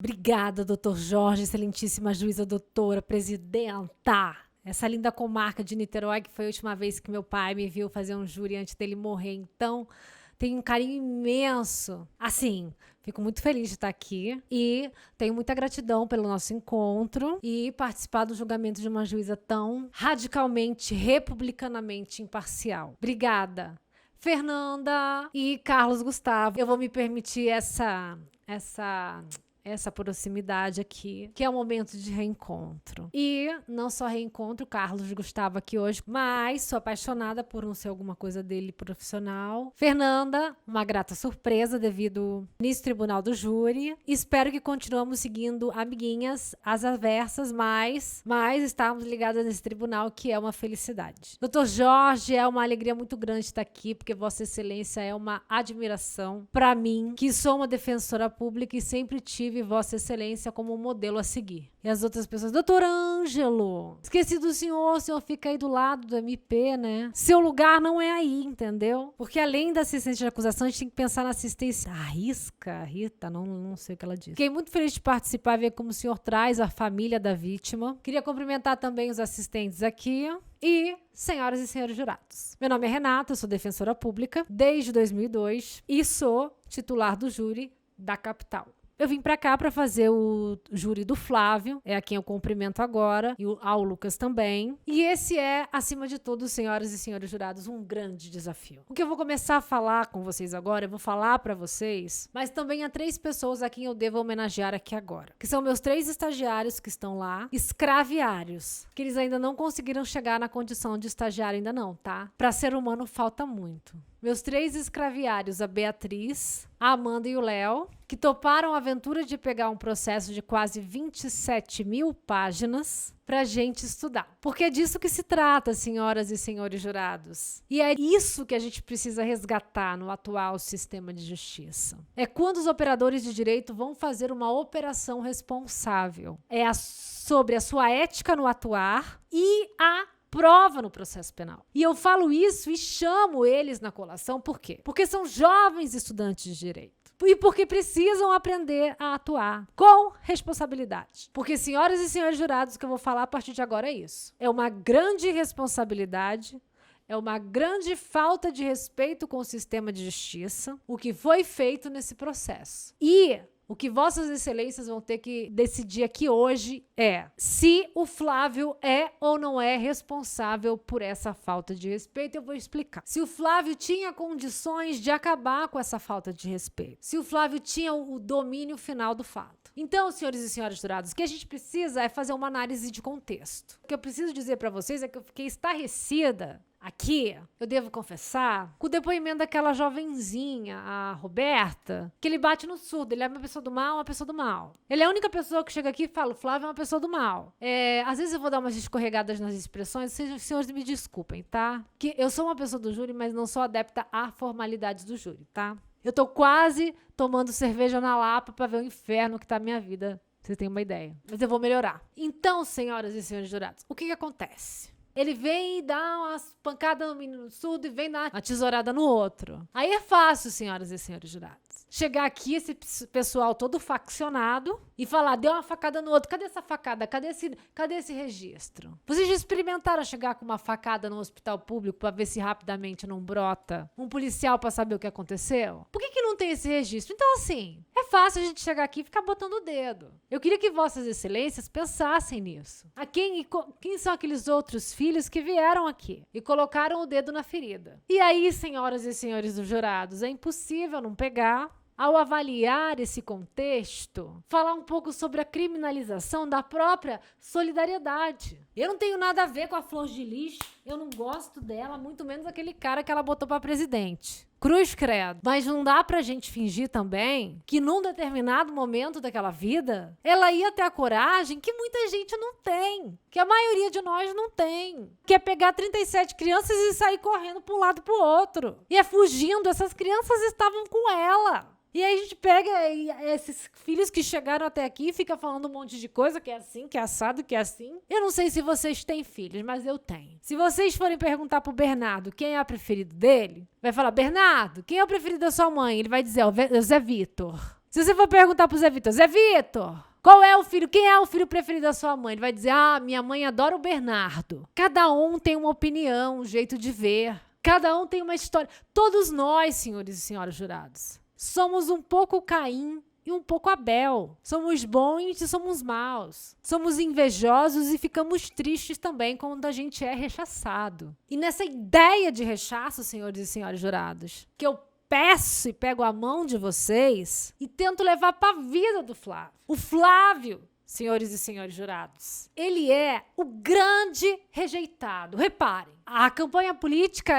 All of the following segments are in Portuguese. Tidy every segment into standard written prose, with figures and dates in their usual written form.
Obrigada, doutor Jorge, excelentíssima juíza, doutora, presidenta. Essa linda comarca de Niterói, que foi a última vez que meu pai me viu fazer um júri antes dele morrer. Então, tenho um carinho imenso. Assim, fico muito feliz de estar aqui e tenho muita gratidão pelo nosso encontro e participar do julgamento de uma juíza tão radicalmente, republicanamente imparcial. Obrigada, Fernanda e Carlos Gustavo. Eu vou me permitir essa proximidade aqui, que é um momento de reencontro. E não só reencontro Carlos Gustavo aqui hoje, mas sou apaixonada por não ser alguma coisa dele profissional. Fernanda, uma grata surpresa devido ao início do tribunal do júri. Espero que continuemos seguindo amiguinhas, as aversas, mas estarmos ligadas nesse tribunal, que é uma felicidade. Doutor Jorge, é uma alegria muito grande estar aqui, porque Vossa Excelência é uma admiração para mim, que sou uma defensora pública e sempre tive Vossa Excelência como um modelo a seguir. E as outras pessoas, doutor Ângelo, esqueci do senhor, o senhor fica aí do lado do MP, né? Seu lugar não é aí, entendeu? Porque além da assistência de acusação, a gente tem que pensar na assistência. Rita, não sei o que ela disse. Fiquei muito feliz de participar, ver como o senhor traz a família da vítima. Queria cumprimentar também os assistentes aqui. E, senhoras e senhores jurados, meu nome é Renata, eu sou defensora pública desde 2002 e sou titular do júri da capital. Eu vim pra cá pra fazer o júri do Flávio, é a quem eu cumprimento agora, e ao Lucas também. E esse é, acima de tudo, senhoras e senhores jurados, um grande desafio. O que eu vou começar a falar com vocês agora, eu vou falar pra vocês, mas também há 3 pessoas a quem eu devo homenagear aqui agora, que são meus 3 estagiários que estão lá, escraviários, que eles ainda não conseguiram chegar na condição de estagiário ainda não, tá? Pra ser humano falta muito. Meus 3 escraviários, a Beatriz, a Amanda e o Léo, que toparam a aventura de pegar um processo de quase 27.000 páginas pra gente estudar. Porque é disso que se trata, senhoras e senhores jurados. E é isso que a gente precisa resgatar no atual sistema de justiça. É quando os operadores de direito vão fazer uma operação responsável. É sobre a sua ética no atuar e a prova no processo penal. E eu falo isso e chamo eles na colação, por quê? Porque são jovens estudantes de direito. E porque precisam aprender a atuar com responsabilidade. Porque, senhoras e senhores jurados, o que eu vou falar a partir de agora é isso. É uma grande responsabilidade, é uma grande falta de respeito com o sistema de justiça, o que foi feito nesse processo. E o que Vossas Excelências vão ter que decidir aqui hoje é se o Flávio é ou não é responsável por essa falta de respeito. Eu vou explicar. Se o Flávio tinha condições de acabar com essa falta de respeito. Se o Flávio tinha o domínio final do fato. Então, senhores e senhoras jurados, o que a gente precisa é fazer uma análise de contexto. O que eu preciso dizer para vocês é que eu fiquei estarrecida aqui, eu devo confessar, com o depoimento daquela jovenzinha, a Roberta, que ele bate no surdo. Ele é uma pessoa do mal, uma pessoa do mal. Ele é a única pessoa que chega aqui e fala, o Flávio é uma pessoa do mal. Às vezes eu vou dar umas escorregadas nas expressões, os senhores me desculpem, tá? Que eu sou uma pessoa do júri, mas não sou adepta à formalidade do júri, tá? Eu tô quase tomando cerveja na Lapa pra ver o inferno que tá a minha vida. Vocês têm uma ideia. Mas eu vou melhorar. Então, senhoras e senhores jurados, o que acontece? Ele vem e dá umas pancadas no menino surdo e vem dar uma tesourada no outro. Aí é fácil, senhoras e senhores jurados, chegar aqui, esse pessoal todo faccionado, e falar, deu uma facada no outro. Cadê essa facada? Cadê esse registro? Vocês já experimentaram chegar com uma facada no hospital público para ver se rapidamente não brota um policial para saber o que aconteceu? Por que não tem esse registro? Então, assim, é fácil a gente chegar aqui e ficar botando o dedo. Eu queria que Vossas Excelências pensassem nisso. Quem são aqueles outros filhos que vieram aqui e colocaram o dedo na ferida? E aí, senhoras e senhores dos jurados, é impossível não pegar, ao avaliar esse contexto, falar um pouco sobre a criminalização da própria solidariedade. Eu não tenho nada a ver com a Flor de Lis, eu não gosto dela, muito menos aquele cara que ela botou para presidente. Cruz credo. Mas não dá pra gente fingir também que num determinado momento daquela vida, ela ia ter a coragem que muita gente não tem, que a maioria de nós não tem, que é pegar 37 crianças e sair correndo para um lado pro outro. E é fugindo, essas crianças estavam com ela. E aí a gente pega esses filhos que chegaram até aqui e fica falando um monte de coisa, que é assim, que é assado, que é assim. Eu não sei se vocês têm filhos, mas eu tenho. Se vocês forem perguntar pro Bernardo quem é o preferido dele, vai falar, Bernardo, quem é o preferido da sua mãe? Ele vai dizer, o Zé Vitor. Se você for perguntar pro Zé Vitor, qual é o filho, quem é o filho preferido da sua mãe? Ele vai dizer, minha mãe adora o Bernardo. Cada um tem uma opinião, um jeito de ver. Cada um tem uma história. Todos nós, senhores e senhoras jurados, somos um pouco Caim e um pouco Abel. Somos bons e somos maus. Somos invejosos e ficamos tristes também quando a gente é rechaçado. E nessa ideia de rechaço, senhores e senhoras jurados, que eu peço e pego a mão de vocês e tento levar para a vida do Flávio. O Flávio, senhores e senhores jurados, ele é o grande rejeitado. Reparem, a campanha política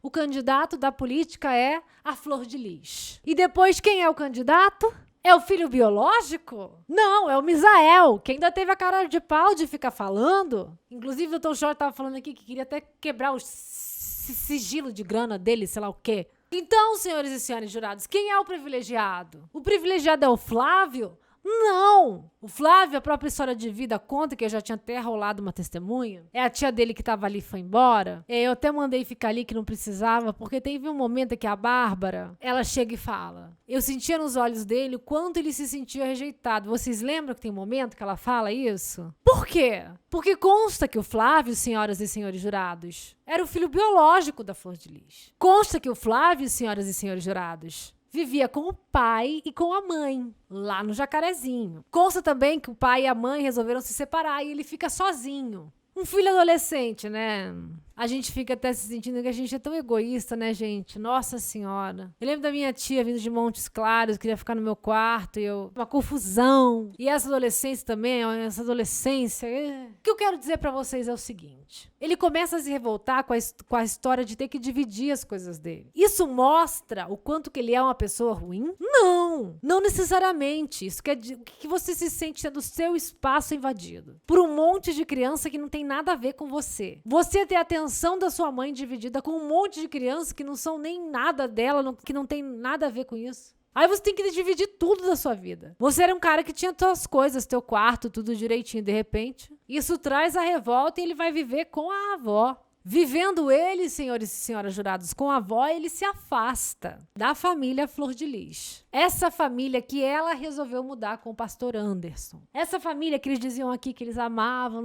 o candidato da política é a Flor de Lis. E depois quem é o candidato? É o filho biológico? Não, é o Misael, que ainda teve a cara de pau de ficar falando. Inclusive, o Dr. Jorge estava falando aqui que queria até quebrar o sigilo de grana dele, sei lá o quê. Então, senhores e senhores jurados, quem é o privilegiado? O privilegiado é o Flávio? Não! O Flávio, a própria história de vida conta que eu já tinha até rolado uma testemunha. É a tia dele que estava ali e foi embora. Eu até mandei ficar ali que não precisava, porque teve um momento que a Bárbara, ela chega e fala. Eu sentia nos olhos dele o quanto ele se sentia rejeitado. Vocês lembram que tem um momento que ela fala isso? Por quê? Porque consta que o Flávio, senhoras e senhores jurados, era o filho biológico da Flor de Lis. Consta que o Flávio, senhoras e senhores jurados, vivia com o pai e com a mãe, lá no Jacarezinho. Consta também que o pai e a mãe resolveram se separar e ele fica sozinho. Um filho adolescente, né? A gente fica até se sentindo que a gente é tão egoísta, né, gente? Nossa Senhora. Eu lembro da minha tia vindo de Montes Claros, queria ficar no meu quarto, e uma confusão. E essa adolescência também, essa adolescência... O que eu quero dizer pra vocês é o seguinte. Ele começa a se revoltar com a história de ter que dividir as coisas dele. Isso mostra o quanto que ele é uma pessoa ruim? Não! Não necessariamente. Isso quer dizer que você se sente tendo o seu espaço invadido por um monte de criança que não tem nada a ver com você. Você tem atenção da sua mãe dividida com um monte de crianças que não são nem nada dela, que não tem nada a ver com isso. Aí você tem que dividir tudo da sua vida. Você era um cara que tinha suas coisas, teu quarto, tudo direitinho, de repente. Isso traz a revolta e ele vai viver com a avó. Vivendo ele, senhores e senhoras jurados, com a avó, ele se afasta da família Flor de Lis. Essa família que ela resolveu mudar com o pastor Anderson. Essa família que eles diziam aqui que eles amavam,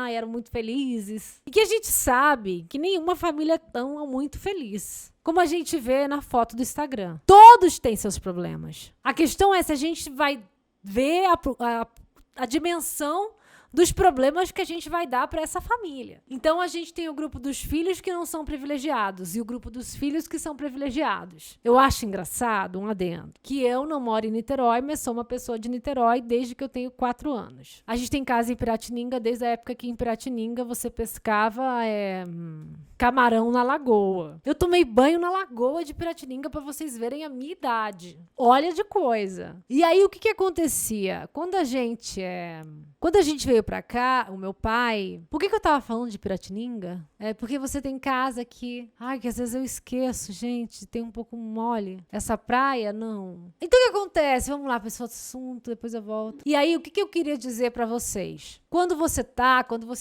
eram muito felizes. E que a gente sabe que nenhuma família é tão muito feliz, como a gente vê na foto do Instagram. Todos têm seus problemas. A questão é se a gente vai ver a dimensão dos problemas que a gente vai dar para essa família. Então, a gente tem o grupo dos filhos que não são privilegiados e o grupo dos filhos que são privilegiados. Eu acho engraçado, um adendo, que eu não moro em Niterói, mas sou uma pessoa de Niterói desde que eu tenho 4 anos. A gente tem casa em Piratininga desde a época que em Piratininga você pescava camarão na lagoa. Eu tomei banho na lagoa de Piratininga para vocês verem a minha idade. Olha de coisa. E aí, o que acontecia? Quando a gente veio pra cá, o meu pai... Por que eu tava falando de Piratininga? É porque você tem casa aqui. Ai, que às vezes eu esqueço, gente. Tem um pouco mole. Essa praia, não. Então, o que acontece? Vamos lá para esse outro assunto, depois eu volto. E aí, o que eu queria dizer pra vocês? Quando você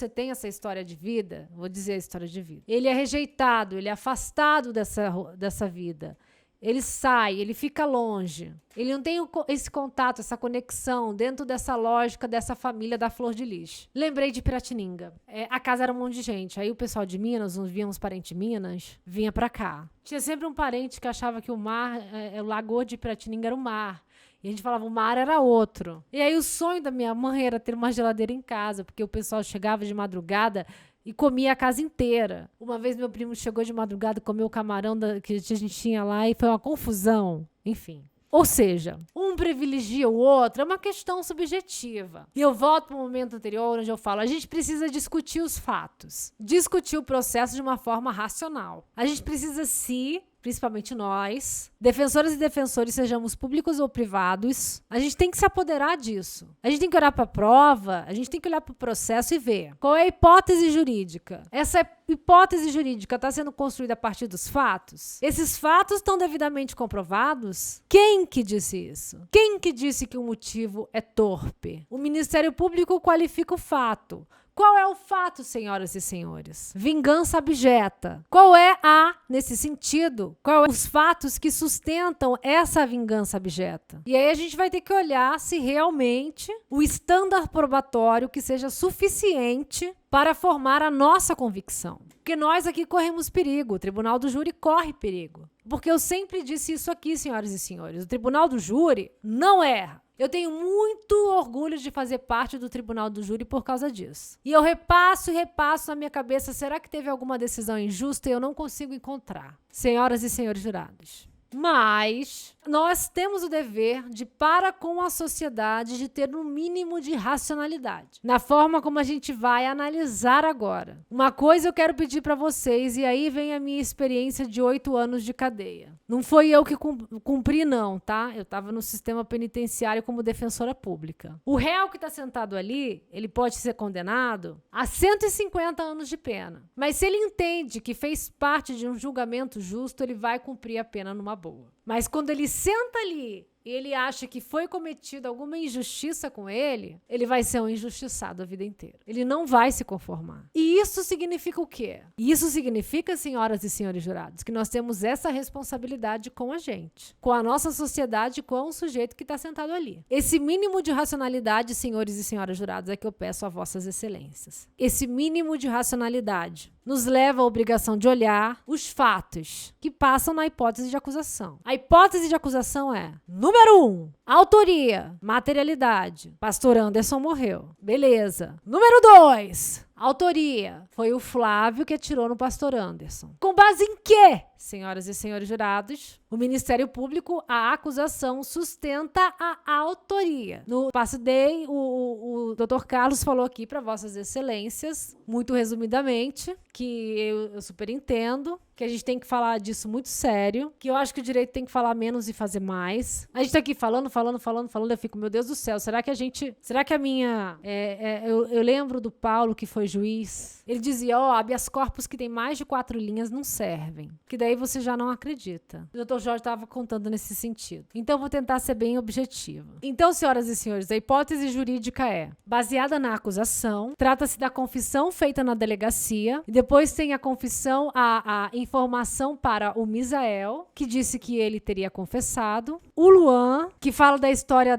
tem essa história de vida, vou dizer a história de vida, ele é rejeitado, ele é afastado dessa vida. Ele sai, ele fica longe. Ele não tem esse contato, essa conexão dentro dessa lógica dessa família da Flor de Lis. Lembrei de Piratininga. A casa era um monte de gente. Aí o pessoal de Minas, uns parentes de Minas, vinha pra cá. Tinha sempre um parente que achava que o mar, o lagoa de Piratininga era o mar. E a gente falava, o mar era outro. E aí o sonho da minha mãe era ter uma geladeira em casa, porque o pessoal chegava de madrugada e comia a casa inteira. Uma vez meu primo chegou de madrugada, comeu o camarão que a gente tinha lá e foi uma confusão. Enfim. Ou seja, um privilegia o outro, é uma questão subjetiva. E eu volto para o momento anterior, onde eu falo, a gente precisa discutir os fatos. Discutir o processo de uma forma racional. A gente precisa principalmente nós, defensoras e defensores, sejamos públicos ou privados, a gente tem que se apoderar disso. A gente tem que olhar para a prova, a gente tem que olhar para o processo e ver qual é a hipótese jurídica. Essa hipótese jurídica está sendo construída a partir dos fatos? Esses fatos estão devidamente comprovados? Quem que disse isso? Quem que disse que o motivo é torpe? O Ministério Público qualifica o fato. Qual é o fato, senhoras e senhores? Vingança abjeta. Qual é nesse sentido, os fatos que sustentam essa vingança abjeta? E aí a gente vai ter que olhar se realmente o estándar probatório que seja suficiente para formar a nossa convicção. Porque nós aqui corremos perigo, o tribunal do júri corre perigo. Porque eu sempre disse isso aqui, senhoras e senhores, o tribunal do júri não erra. Eu tenho muito orgulho de fazer parte do tribunal do júri por causa disso. E eu repasso na minha cabeça, será que teve alguma decisão injusta e eu não consigo encontrar? Senhoras e senhores jurados. Mas nós temos o dever de, para com a sociedade, de ter um mínimo de racionalidade na forma como a gente vai analisar agora. Uma coisa eu quero pedir para vocês, e aí vem a minha experiência de 8 anos de cadeia. Não foi eu que cumpri, não, tá? Eu estava no sistema penitenciário como defensora pública. O réu que está sentado ali, ele pode ser condenado a 150 anos de pena. Mas se ele entende que fez parte de um julgamento justo, ele vai cumprir a pena numa boa. Mas quando ele senta ali e ele acha que foi cometida alguma injustiça com ele, ele vai ser um injustiçado a vida inteira. Ele não vai se conformar. E isso significa o quê? Isso significa, senhoras e senhores jurados, que nós temos essa responsabilidade com a gente, com a nossa sociedade, com o sujeito que está sentado ali. Esse mínimo de racionalidade, senhores e senhoras jurados, é que eu peço a vossas excelências. Esse mínimo de racionalidade nos leva à obrigação de olhar os fatos que passam na hipótese de acusação. A hipótese de acusação é: número 1, autoria, materialidade. Pastor Anderson morreu. Beleza. Número 2, autoria. Foi o Flávio que atirou no pastor Anderson. Com base em quê, senhoras e senhores jurados? O Ministério Público, a acusação sustenta a autoria. No Passe Day, o Dr. Carlos falou aqui para vossas excelências, muito resumidamente, que eu super entendo, que a gente tem que falar disso muito sério, que eu acho que o direito tem que falar menos e fazer mais. A gente tá aqui falando, eu fico, meu Deus do céu, será que a minha... eu lembro do Paulo, que foi juiz, ele dizia, habeas corpus que tem mais de 4 linhas não servem, que daí você já não acredita. O Dr. Jorge estava contando nesse sentido. Então, vou tentar ser bem objetivo. Então, senhoras e senhores, a hipótese jurídica é baseada na acusação, trata-se da confissão feita na delegacia, e depois tem a confissão, a informação para o Misael, que disse que ele teria confessado, o Luan, que fala da história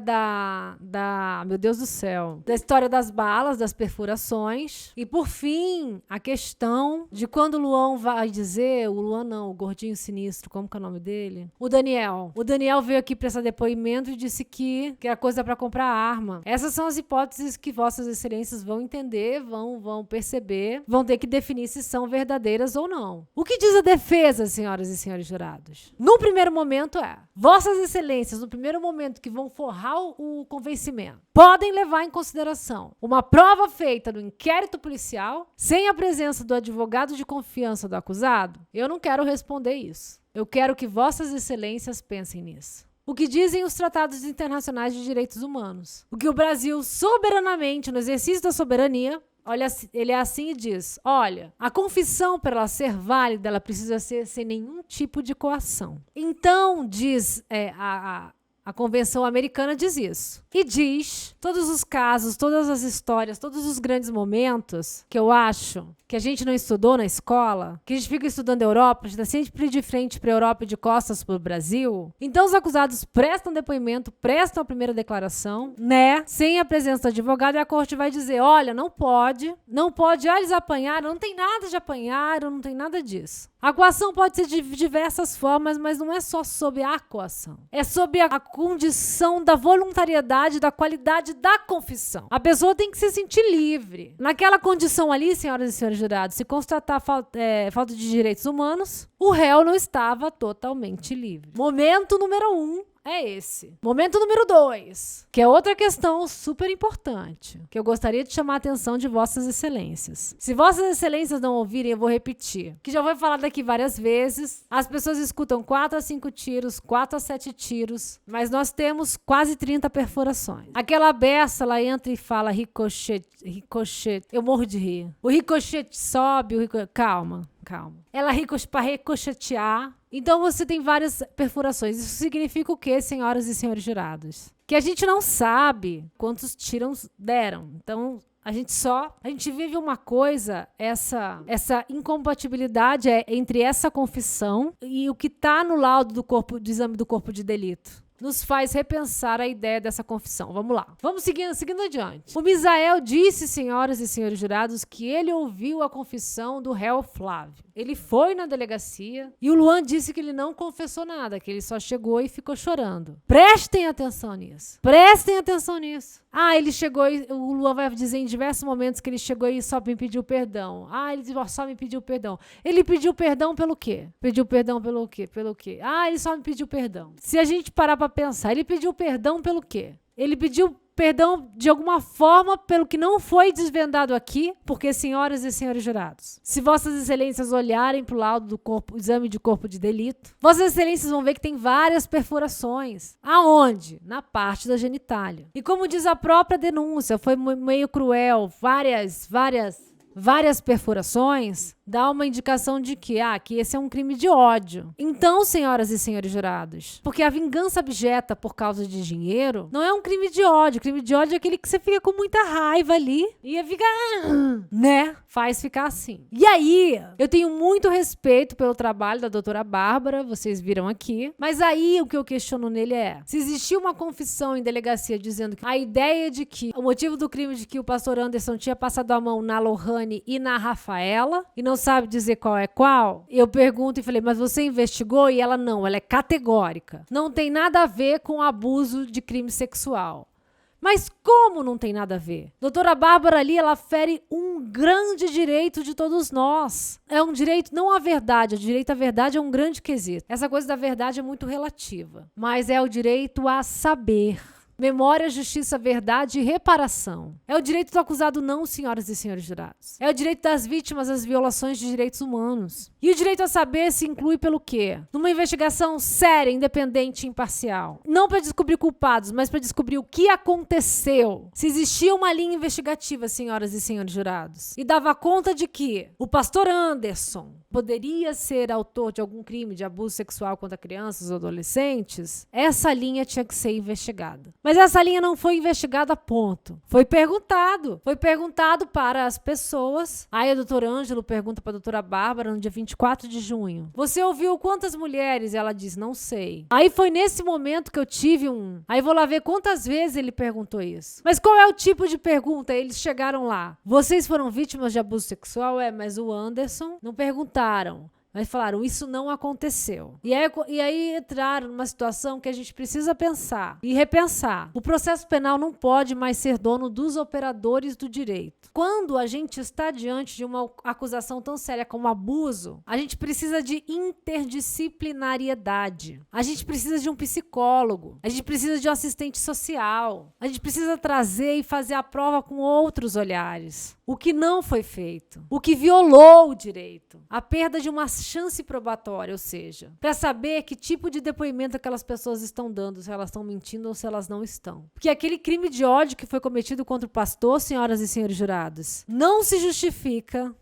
meu Deus do céu, da história das balas, das perfurações, e por fim, a questão de quando o Luan vai dizer, o Luan não, o gordinho sinistro, como que é o nome dele? O Daniel. O Daniel veio aqui prestar depoimento e disse que era coisa para comprar arma. Essas são as hipóteses que vossas excelências vão entender, vão perceber, vão ter que definir se são verdadeiras ou não. O que diz a defesa, senhoras e senhores jurados? No primeiro momento vossas excelências, no primeiro momento que vão forrar o convencimento, podem levar em consideração uma prova feita no inquérito policial sem a presença do advogado de confiança do acusado? Eu não quero responder isso. Eu quero que vossas excelências pensem nisso. O que dizem os tratados internacionais de direitos humanos? O que o Brasil, soberanamente, no exercício da soberania, olha, ele é assim e diz, olha, a confissão, para ela ser válida, ela precisa ser sem nenhum tipo de coação. Então, diz a Convenção Americana diz isso. E diz todos os casos, todas as histórias, todos os grandes momentos que eu acho que a gente não estudou na escola, que a gente fica estudando a Europa, a gente está sempre de frente para a Europa e de costas para o Brasil. Então os acusados prestam depoimento, prestam a primeira declaração, né? Sem a presença do advogado, e a corte vai dizer, olha, não pode, eles apanharam, não tem nada de apanharam, não tem nada disso. A coação pode ser de diversas formas, mas não é só sobre a coação. É sobre a condição da voluntariedade, da qualidade da confissão. A pessoa tem que se sentir livre. Naquela condição ali, senhoras e senhores jurados, se constatar falta de direitos humanos, o réu não estava totalmente livre. Momento número 1 é esse. Momento número 2, que é outra questão super importante, que eu gostaria de chamar a atenção de vossas excelências. Se vossas excelências não ouvirem, eu vou repetir, que já foi falado aqui várias vezes. As pessoas escutam 4 a 5 tiros, 4 a 7 tiros, mas nós temos quase 30 perfurações. Aquela beça, ela entra e fala ricochete. Eu morro de rir. O ricochete sobe, calma. calma. Ela para ricochetear. Então você tem várias perfurações. Isso significa o quê, senhoras e senhores jurados? Que a gente não sabe quantos tiros deram. Então a gente vive uma coisa, essa incompatibilidade entre essa confissão e o que está no laudo do exame do corpo de delito. Nos faz repensar a ideia dessa confissão. Vamos lá. Vamos seguindo adiante. O Misael disse, senhoras e senhores jurados, que ele ouviu a confissão do réu Flávio. Ele foi na delegacia e o Luan disse que ele não confessou nada, que ele só chegou e ficou chorando. Prestem atenção nisso. Prestem atenção nisso. Ele chegou e o Luan vai dizer em diversos momentos que ele chegou e só me pediu perdão. Ele só me pediu perdão. Ele pediu perdão pelo quê? Pediu perdão pelo quê? Pelo quê? Ele só me pediu perdão. Se a gente parar para pensar, ele pediu perdão pelo quê? Ele pediu perdão de alguma forma pelo que não foi desvendado aqui, porque, senhoras e senhores jurados, se vossas excelências olharem para o laudo do exame de corpo de delito, vossas excelências vão ver que tem várias perfurações. Aonde? Na parte da genitália. E como diz a própria denúncia, foi meio cruel, várias perfurações, dá uma indicação de que esse é um crime de ódio. Então, senhoras e senhores jurados, porque a vingança abjeta por causa de dinheiro não é um crime de ódio. O crime de ódio é aquele que você fica com muita raiva ali e fica, né? Faz ficar assim. E aí, eu tenho muito respeito pelo trabalho da doutora Bárbara, vocês viram aqui, mas aí o que eu questiono nele é, se existia uma confissão em delegacia dizendo que a ideia de que o motivo do crime de que o pastor Anderson tinha passado a mão na Lohane e na Rafaela, e não sabe dizer qual é qual, eu pergunto e falei, mas você investigou? E ela é categórica. Não tem nada a ver com abuso de crime sexual. Mas como não tem nada a ver? Doutora Bárbara ali, ela fere um grande direito de todos nós. É um direito, não à verdade. O direito à verdade é um grande quesito. Essa coisa da verdade é muito relativa. Mas é o direito a saber. Memória, justiça, verdade e reparação. É o direito do acusado não, senhoras e senhores jurados. É o direito das vítimas às violações de direitos humanos. E o direito a saber se inclui pelo quê? Numa investigação séria, independente e imparcial. Não para descobrir culpados, mas para descobrir o que aconteceu. Se existia uma linha investigativa, senhoras e senhores jurados, e dava conta de que o pastor Anderson poderia ser autor de algum crime de abuso sexual contra crianças ou adolescentes, essa linha tinha que ser investigada. Mas essa linha não foi investigada, ponto. Foi perguntado para as pessoas. Aí a doutora Ângelo pergunta para a doutora Bárbara no dia 24 de junho. Você ouviu quantas mulheres? Ela diz, não sei. Aí foi nesse momento que eu tive Aí vou lá ver quantas vezes ele perguntou isso. Mas qual é o tipo de pergunta? Eles chegaram lá. Vocês foram vítimas de abuso sexual? Mas o Anderson não perguntaram. Mas falaram, isso não aconteceu. E aí entraram numa situação que a gente precisa pensar e repensar. O processo penal não pode mais ser dono dos operadores do direito. Quando a gente está diante de uma acusação tão séria como abuso, a gente precisa de interdisciplinariedade. A gente precisa de um psicólogo. A gente precisa de um assistente social. A gente precisa trazer e fazer a prova com outros olhares. O que não foi feito. O que violou o direito. A perda de uma chance probatória, ou seja, para saber que tipo de depoimento aquelas pessoas estão dando, se elas estão mentindo ou se elas não estão. Porque aquele crime de ódio que foi cometido contra o pastor, senhoras e senhores jurados, não se justifica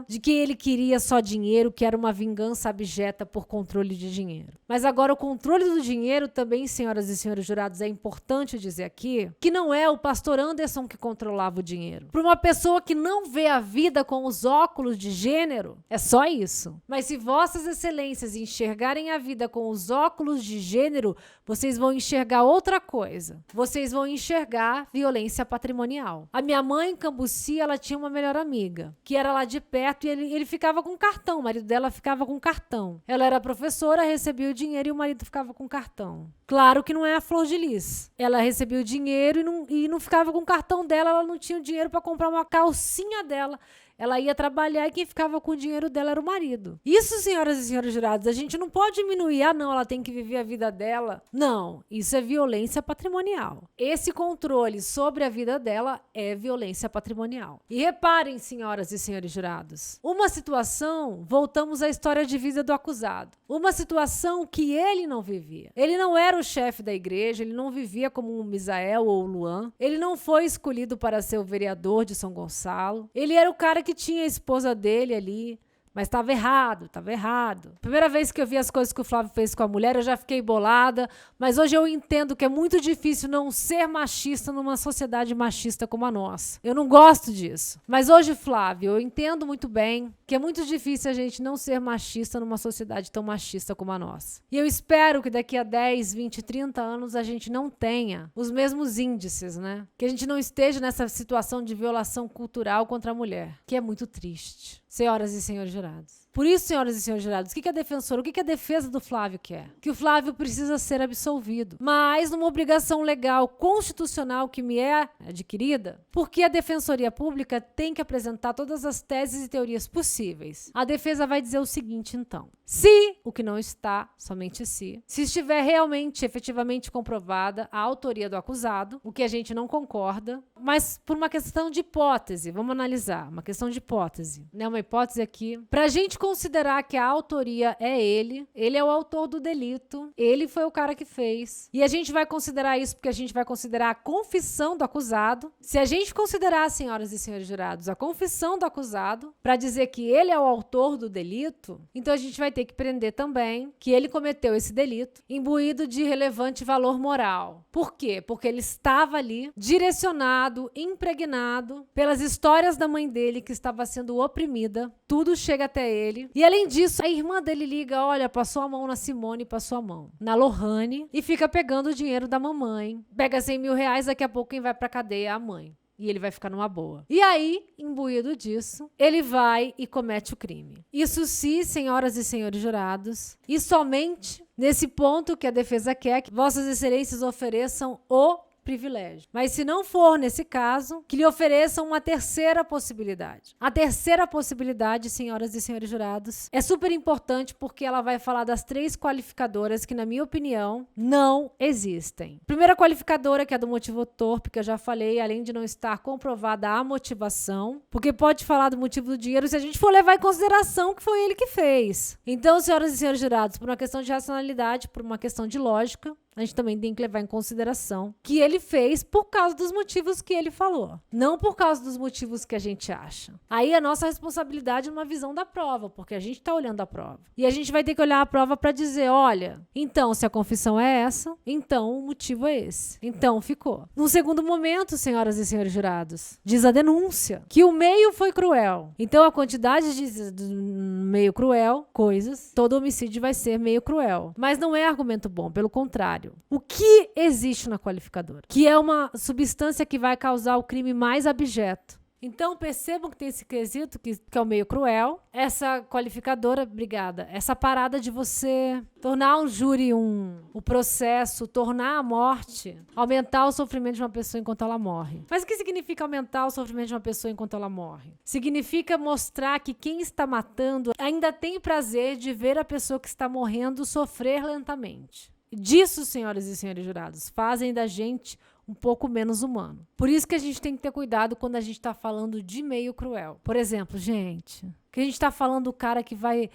de que ele queria só dinheiro, que era uma vingança abjeta por controle de dinheiro. Mas agora o controle do dinheiro também, senhoras e senhores jurados, é importante dizer aqui que não é o pastor Anderson que controlava o dinheiro. Para uma pessoa que não vê a vida com os óculos de gênero, é só isso. Mas se vossas excelências enxergarem a vida com os óculos de gênero, vocês vão enxergar outra coisa. Vocês vão enxergar violência patrimonial. A minha mãe, em Cambuci, ela tinha uma melhor amiga, que era lá de perto, e ele ficava com cartão. O marido dela ficava com cartão. Ela era professora, recebia o dinheiro e o marido ficava com cartão. Claro que não é a Flor de Lis. Ela recebia o dinheiro e não ficava com o cartão dela, ela não tinha o dinheiro para comprar uma calcinha dela. Ela ia trabalhar e quem ficava com o dinheiro dela era o marido. Isso, senhoras e senhores jurados, a gente não pode diminuir. Não, ela tem que viver a vida dela. Não, isso é violência patrimonial. Esse controle sobre a vida dela é violência patrimonial. E reparem, senhoras e senhores jurados, uma situação, voltamos à história de vida do acusado. Uma situação que ele não vivia. Ele não era o chefe da igreja, ele não vivia como um Misael ou Luan. Ele não foi escolhido para ser o vereador de São Gonçalo. Ele era o cara que tinha a esposa dele ali, mas estava errado, estava errado. Primeira vez que eu vi as coisas que o Flávio fez com a mulher, eu já fiquei bolada, mas hoje eu entendo que é muito difícil não ser machista numa sociedade machista como a nossa. Eu não gosto disso. Mas hoje, Flávio, eu entendo muito bem que é muito difícil a gente não ser machista numa sociedade tão machista como a nossa. E eu espero que daqui a 10, 20, 30 anos a gente não tenha os mesmos índices, né? Que a gente não esteja nessa situação de violação cultural contra a mulher, que é muito triste. Senhoras e senhores jurados. Por isso, senhoras e senhores jurados, o que a defensora, o que a defesa do Flávio quer? Que o Flávio precisa ser absolvido, mas numa obrigação legal, constitucional que me é adquirida, porque a Defensoria Pública tem que apresentar todas as teses e teorias possíveis. A defesa vai dizer o seguinte, então. Se, o que não está, somente se estiver realmente, efetivamente comprovada a autoria do acusado, o que a gente não concorda, mas por uma questão de hipótese, vamos analisar, uma questão de hipótese, né? Uma hipótese aqui, para a gente considerar que a autoria é ele é o autor do delito, ele foi o cara que fez, e a gente vai considerar isso porque a gente vai considerar a confissão do acusado. Se a gente considerar, senhoras e senhores jurados, a confissão do acusado, para dizer que ele é o autor do delito, então a gente vai ter que prender também que ele cometeu esse delito imbuído de relevante valor moral. Por quê? Porque ele estava ali direcionado, impregnado pelas histórias da mãe dele que estava sendo oprimida. Tudo chega até ele. E além disso, a irmã dele liga, olha, passou a mão na Simone, passou a mão na Lohane e fica pegando o dinheiro da mamãe. Pega 100 mil reais, daqui a pouco quem vai pra cadeia é a mãe. E ele vai ficar numa boa. E aí, imbuído disso, ele vai e comete o crime. Isso sim, senhoras e senhores jurados, e somente nesse ponto que a defesa quer que Vossas Excelências ofereçam o privilégio. Mas se não for nesse caso, que lhe ofereçam uma terceira possibilidade. A terceira possibilidade, senhoras e senhores jurados, é super importante porque ela vai falar das 3 qualificadoras que, na minha opinião, não existem. Primeira qualificadora, que é do motivo torpe, que eu já falei, além de não estar comprovada a motivação, porque pode falar do motivo do dinheiro se a gente for levar em consideração que foi ele que fez. Então, senhoras e senhores jurados, por uma questão de racionalidade, por uma questão de lógica, a gente também tem que levar em consideração que ele fez por causa dos motivos que ele falou, não por causa dos motivos que a gente acha. Aí a nossa responsabilidade é uma visão da prova, porque a gente está olhando a prova. E a gente vai ter que olhar a prova para dizer, olha, então se a confissão é essa, então o motivo é esse. Então ficou. Num segundo momento, senhoras e senhores jurados, diz a denúncia que o meio foi cruel. Então a quantidade de meio cruel, coisas, todo homicídio vai ser meio cruel. Mas não é argumento bom, pelo contrário. O que existe na qualificadora? Que é uma substância que vai causar o crime mais abjeto. Então, percebam que tem esse quesito, que é o meio cruel. Essa qualificadora, obrigada, essa parada de você tornar um júri o processo, tornar a morte, aumentar o sofrimento de uma pessoa enquanto ela morre. Mas o que significa aumentar o sofrimento de uma pessoa enquanto ela morre? Significa mostrar que quem está matando ainda tem prazer de ver a pessoa que está morrendo sofrer lentamente. Disso, senhoras e senhores jurados, fazem da gente um pouco menos humano. Por isso que a gente tem que ter cuidado quando a gente está falando de meio cruel. Por exemplo, gente, que a gente está falando do cara que vai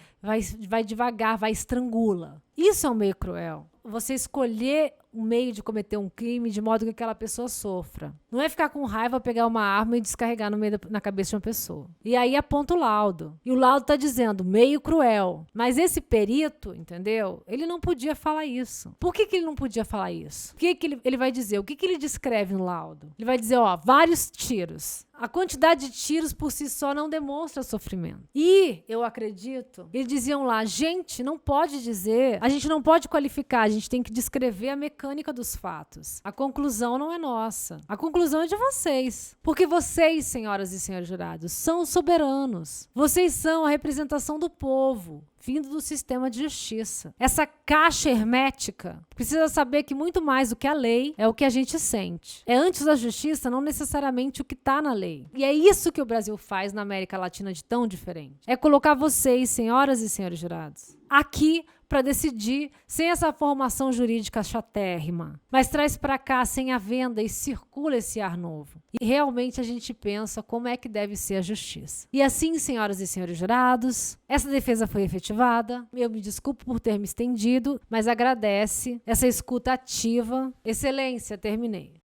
devagar, vai estrangula. Isso é um meio cruel. Você escolher um meio de cometer um crime de modo que aquela pessoa sofra. Não é ficar com raiva, pegar uma arma e descarregar na cabeça de uma pessoa. E aí aponta o laudo. E o laudo está dizendo meio cruel. Mas esse perito, entendeu? Ele não podia falar isso. Por que ele não podia falar isso? O que ele vai dizer? O que ele descreve no laudo? Ele vai dizer, ó, vários tiros. A quantidade de tiros por si só não demonstra sofrimento. E, eu acredito, eles diziam lá, gente, não pode dizer, a gente não pode qualificar, a gente tem que descrever a mecânica dos fatos. A conclusão não é nossa. A conclusão é de vocês. Porque vocês, senhoras e senhores jurados, são soberanos. Vocês são a representação do povo, vindo do sistema de justiça. Essa caixa hermética precisa saber que muito mais do que a lei é o que a gente sente. É antes da justiça, não necessariamente o que está na lei. E é isso que o Brasil faz na América Latina de tão diferente. É colocar vocês, senhoras e senhores jurados, aqui para decidir sem essa formação jurídica chatérrima, mas traz para cá sem a venda e circula esse ar novo. E realmente a gente pensa como é que deve ser a justiça. E assim, senhoras e senhores jurados, essa defesa foi efetivada. Eu me desculpo por ter me estendido, mas agradece essa escuta ativa. Excelência, terminei.